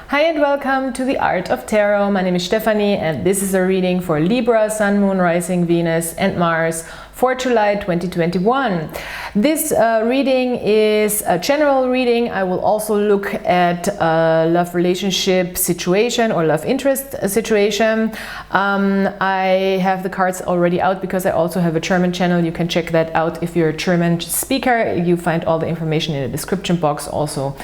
Hi and welcome to the Art of Tarot. My name is Stephanie and this is a reading for Libra, Sun, Moon, Rising, Venus and Mars for July 2021. This reading is a general reading. I will also look at a love relationship situation or love interest situation. I have the cards already out because I also have a German channel. You can check that out if you're a German speaker. You find all the information in the description box also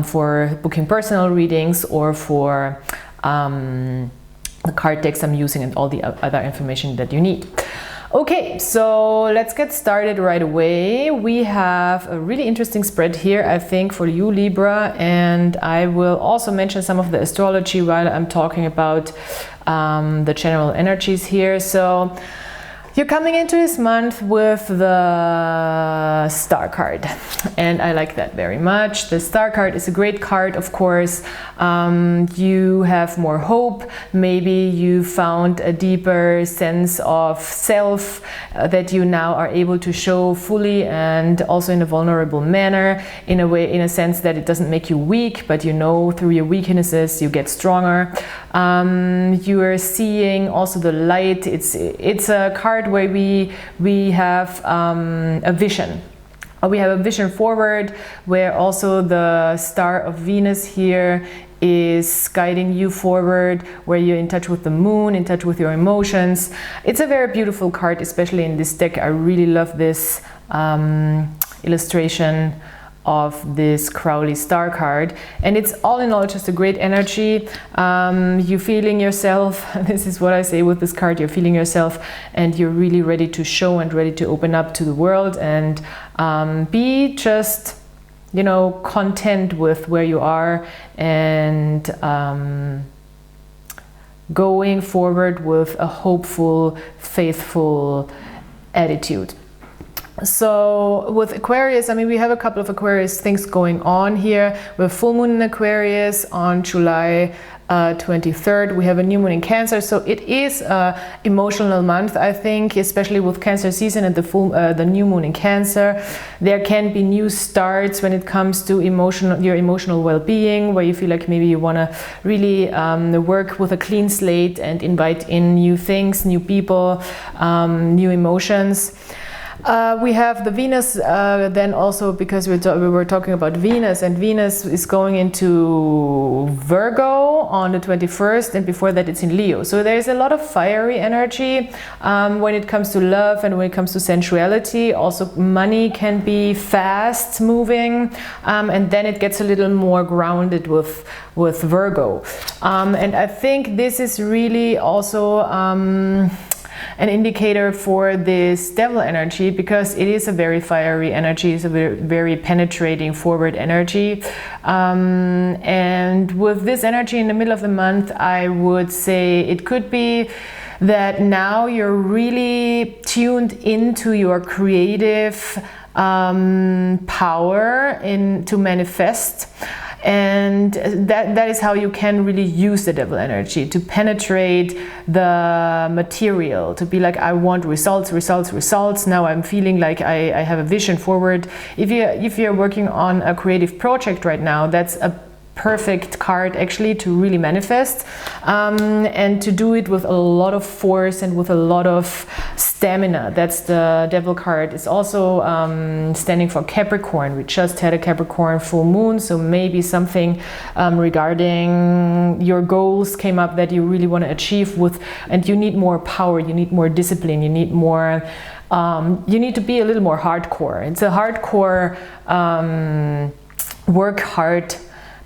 for booking personal readings or for the card decks I'm using and all the other information that you need. Okay, so let's get started right away. We have a really interesting spread here, I think, for you, Libra, and I will also mention some of the astrology while I'm talking about the general energies here. So you're coming into this month with the Star card, and I like that very much. The Star card is a great card, of course. You have more hope. Maybe you found a deeper sense of self that you now are able to show fully and also in a vulnerable manner, in a way, in a sense that it doesn't make you weak, but you know through your weaknesses you get stronger. You are seeing also the light. It's a card where we have a vision. We have a vision forward, where also the star of Venus here is guiding you forward, where you're in touch with the moon, in touch with your emotions. It's a very beautiful card, especially in this deck. I really love this illustration of this Crowley Star card, and it's all in all just a great energy. You're feeling yourself. This is what I say with this card. You're feeling yourself and you're really ready to show and ready to open up to the world and be just, you know, content with where you are and going forward with a hopeful, faithful attitude. So with Aquarius, I mean, we have a couple of Aquarius things going on here. We have full moon in Aquarius on July 23rd. We have a new moon in Cancer, so it is an emotional month, I think, especially with Cancer season and the new moon in Cancer. There can be new starts when it comes to your emotional well-being, where you feel like maybe you want to really work with a clean slate and invite in new things, new people, new emotions. We have the Venus then also, because we were talking about Venus, and Venus is going into Virgo on the 21st, and before that it's in Leo. So there's a lot of fiery energy when it comes to love and when it comes to sensuality. Also money can be fast moving, and then it gets a little more grounded with Virgo. And I think this is really also an indicator for this devil energy, because it is a very fiery energy. It's a very penetrating forward energy, and with this energy in the middle of the month, I would say it could be that now you're really tuned into your creative power to manifest. And that is how you can really use the devil energy to penetrate the material, to be like, I want results. Now I'm feeling like I have a vision forward. If you're working on a creative project right now, that's a perfect card actually to really manifest, and to do it with a lot of force and with a lot of stamina. That's the devil card. It's also standing for Capricorn. We just had a Capricorn full moon, so maybe something regarding your goals came up that you really want to achieve and you need more power, you need more discipline, you need more you need to be a little more hardcore. It's a hardcore work hard,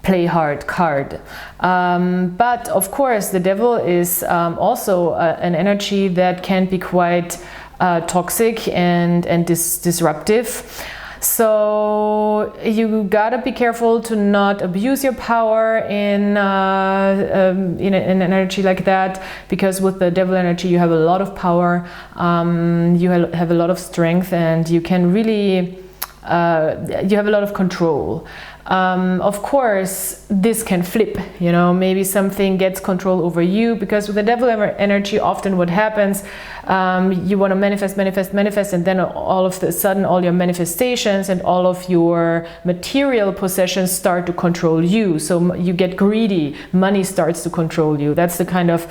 play hard card. But of course the devil is also an energy that can be quite toxic and disruptive. So you gotta be careful to not abuse your power in an energy like that, because with the devil energy you have a lot of power, you have a lot of strength, and you can really you have a lot of control. Of course, this can flip, you know, maybe something gets control over you, because with the devil energy, often what happens, you want to manifest, and then all of a sudden all your manifestations and all of your material possessions start to control you. So you get greedy, money starts to control you. That's the kind of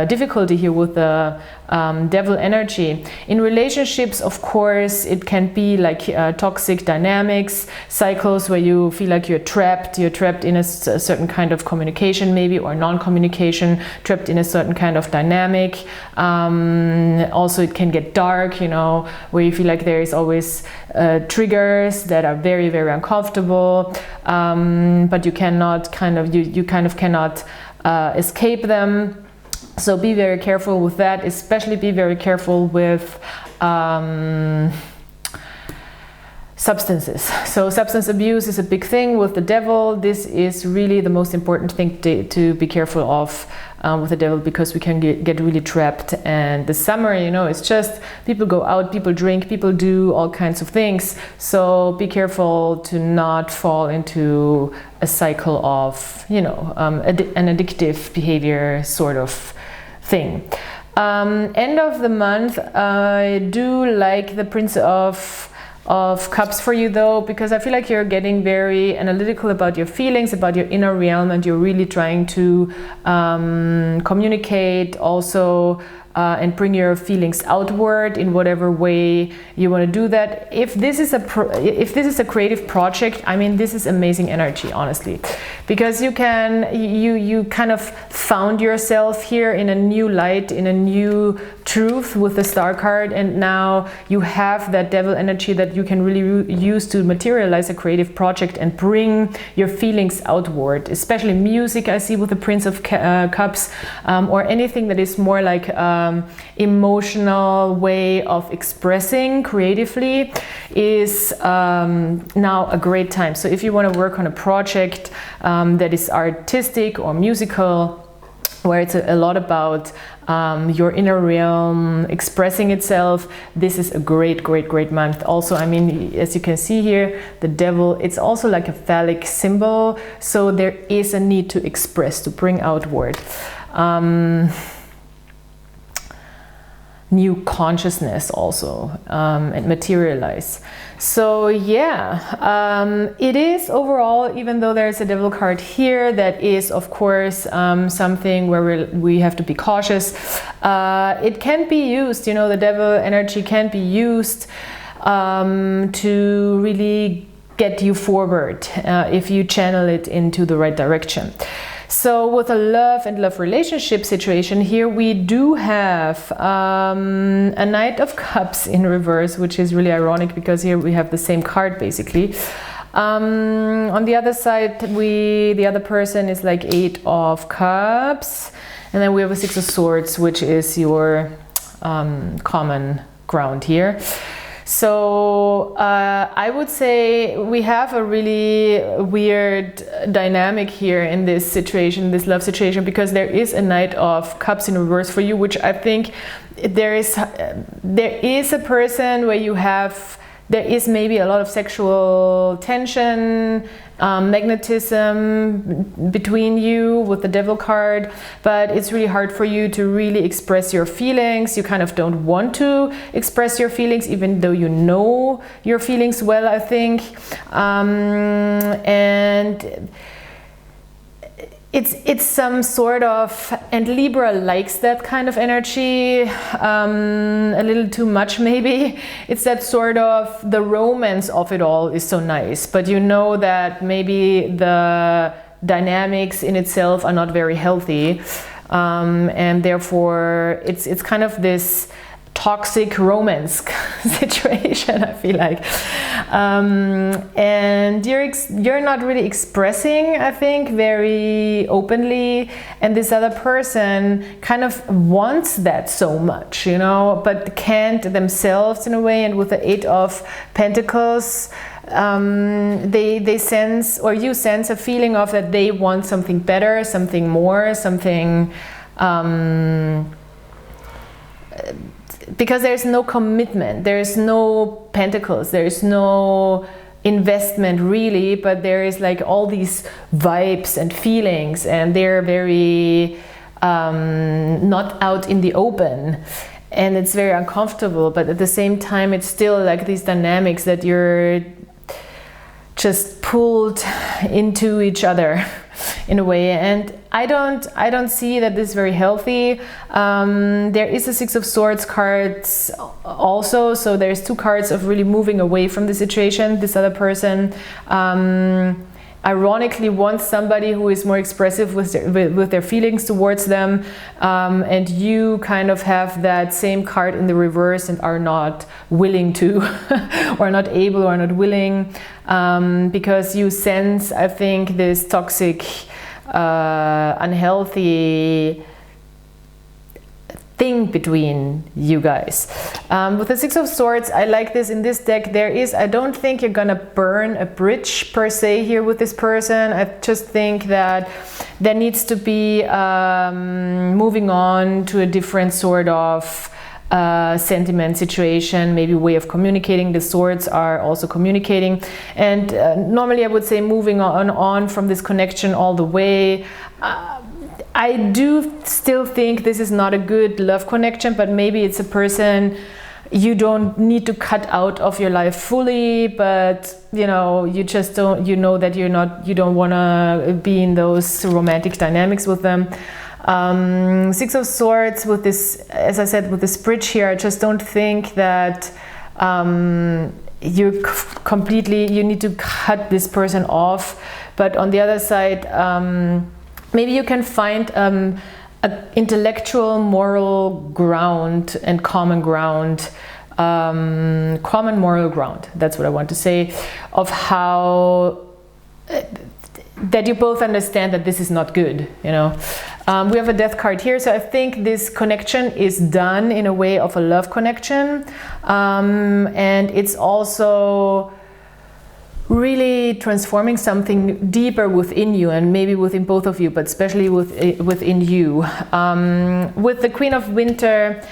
difficulty here with the devil energy. In relationships, of course, it can be like toxic dynamics, cycles where you feel like you're trapped in a certain kind of communication maybe, or non-communication, trapped in a certain kind of dynamic. Also it can get dark, you know, where you feel like there is always triggers that are very, very uncomfortable, but you cannot you cannot escape them. So be very careful with that, especially be very careful with substances. So substance abuse is a big thing with the devil. This is really the most important thing to be careful of with the devil, because we can get really trapped. And the summer, you know, it's just people go out, people drink, people do all kinds of things. So be careful to not fall into a cycle of, you know, an addictive behavior sort of thing. End of the month, I do like the Prince of Cups for you though, because I feel like you're getting very analytical about your feelings, about your inner realm, and you're really trying to communicate also and bring your feelings outward in whatever way you want to do that. If this is a creative project, I mean, this is amazing energy, honestly, because you kind of found yourself here in a new light, in a new truth with the star card, and now you have that devil energy that you can really use to materialize a creative project and bring your feelings outward, especially music. I see with the Prince of Cups, or anything that is more like emotional way of expressing creatively is now a great time. So if you want to work on a project that is artistic or musical, where it's a lot about your inner realm expressing itself, this is a great month. Also, I mean, as you can see here, the devil, it's also like a phallic symbol, so there is a need to express, to bring outward new consciousness also, and materialize. So yeah, it is overall, even though there's a devil card here, that is of course something where we have to be cautious. It can be used, you know, the devil energy can be used to really get you forward if you channel it into the right direction. So with a love and love relationship situation here, we do have a Knight of Cups in reverse, which is really ironic because here we have the same card basically. On the other side, the other person is like 8 of Cups, and then we have a 6 of Swords, which is your common ground here. So I would say we have a really weird dynamic here in this situation, this love situation, because there is a Knight of Cups in reverse for you, which I think there is a person where there is maybe a lot of sexual tension, magnetism between you with the devil card, but it's really hard for you to really express your feelings. You kind of don't want to express your feelings, even though you know your feelings well, I think. And it's some sort of, and Libra likes that kind of energy a little too much maybe. It's that sort of, the romance of it all is so nice, but you know that maybe the dynamics in itself are not very healthy, and therefore it's kind of this toxic romance situation, I feel like, and you're not really expressing, I think, very openly, and this other person kind of wants that so much, you know, but can't themselves in a way. And with the 8 of Pentacles, they sense, or you sense a feeling of that they want something better, something more, something because there's no commitment, there's no pentacles, there's no investment really, but there is like all these vibes and feelings, and they're very not out in the open, and it's very uncomfortable, but at the same time it's still like these dynamics that you're just pulled into each other in a way, and I don't see that this is very healthy. There is a Six of Swords cards also, so there's two cards of really moving away from the situation. This other person ironically wants somebody who is more expressive with their feelings towards them, and you kind of have that same card in the reverse and are not willing to or not able or not willing, because you sense, I think, this toxic unhealthy thing between you guys. With the Six of Swords, I like this in this deck. I don't think you're gonna burn a bridge per se here with this person. I just think that there needs to be moving on to a different sort of sentiment, situation, maybe way of communicating. The swords are also communicating, and normally I would say moving on from this connection all the way. I do still think this is not a good love connection, but maybe it's a person you don't need to cut out of your life fully, but you know, you just don't, you know that you don't want to be in those romantic dynamics with them. Six of Swords with this, as I said, with this bridge here, I just don't think that you need to cut this person off. But on the other side, maybe you can find an intellectual, moral ground and common ground, common moral ground, that's what I want to say, of how that you both understand that this is not good, you know. We have a death card here, so I think this connection is done in a way of a love connection, and it's also really transforming something deeper within you, and maybe within both of you, but especially within you. With the Queen of Winter,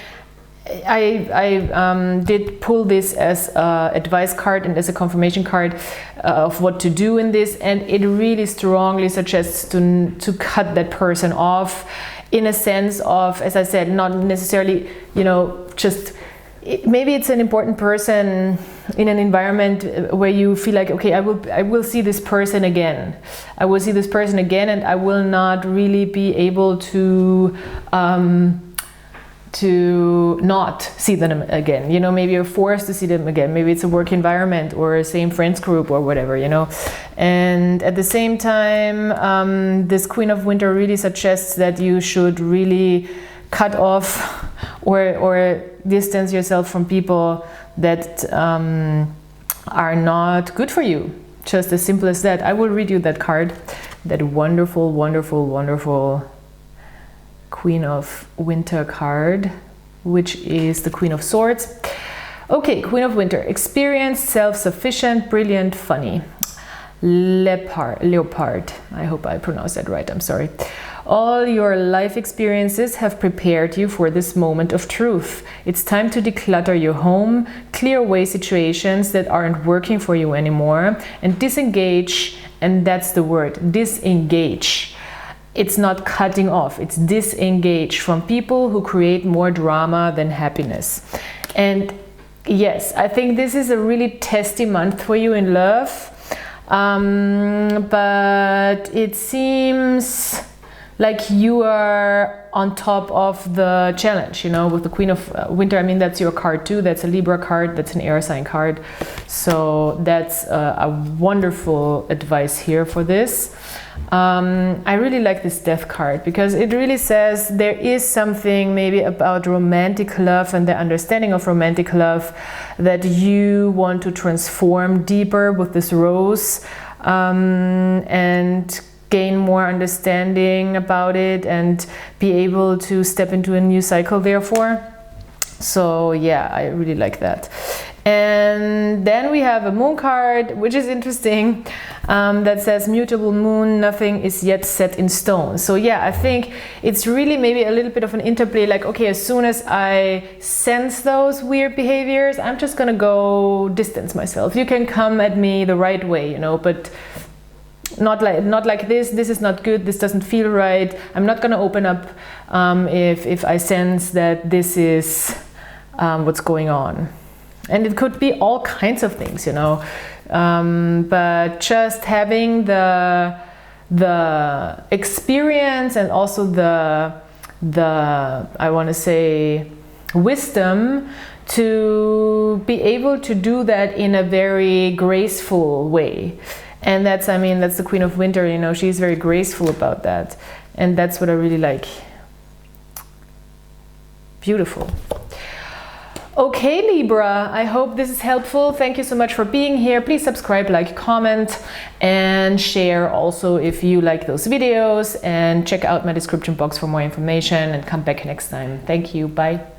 I did pull this as an advice card and as a confirmation card of what to do in this, and it really strongly suggests to cut that person off, in a sense of, as I said, not necessarily, you know, just maybe it's an important person in an environment where you feel like, okay, I will see this person again. I will see this person again, and I will not really be able to not see them again. You know, maybe you're forced to see them again. Maybe it's a work environment or a same friends group or whatever, you know. And at the same time, this Queen of Winter really suggests that you should really cut off or distance yourself from people that are not good for you. Just as simple as that. I will read you that card, that wonderful, wonderful, wonderful Queen of Winter card, which is the Queen of Swords. Okay, Queen of Winter, experienced, self-sufficient, brilliant, funny. Leopard, I hope I pronounced that right, I'm sorry. All your life experiences have prepared you for this moment of truth. It's time to declutter your home, clear away situations that aren't working for you anymore, and disengage, and that's the word, disengage. It's not cutting off, it's disengage from people who create more drama than happiness. And yes, I think this is a really testy month for you in love, but it seems like you are on top of the challenge, you know, with the Queen of Winter. I mean, that's your card too. That's a Libra card, that's an air sign card. So that's a wonderful advice here for this. I really like this death card because it really says there is something maybe about romantic love and the understanding of romantic love that you want to transform deeper with this rose, and gain more understanding about it and be able to step into a new cycle therefore. So yeah, I really like that. And then we have a moon card, which is interesting. that says mutable moon, nothing is yet set in stone. So yeah, I think it's really maybe a little bit of an interplay, like, okay, as soon as I sense those weird behaviors, I'm just gonna go distance myself. You can come at me the right way, you know, but not like this is not good, this doesn't feel right. I'm not gonna open up if I sense that this is what's going on. And it could be all kinds of things, you know, but just having the experience and also the I want to say wisdom to be able to do that in a very graceful way. And that's, I mean, that's the Queen of Winter, you know, she's very graceful about that. And that's what I really like. Beautiful. Okay, Libra, I hope this is helpful. Thank you so much for being here. Please subscribe, like, comment, and share also if you like those videos. And check out my description box for more information and come back next time. Thank you. Bye.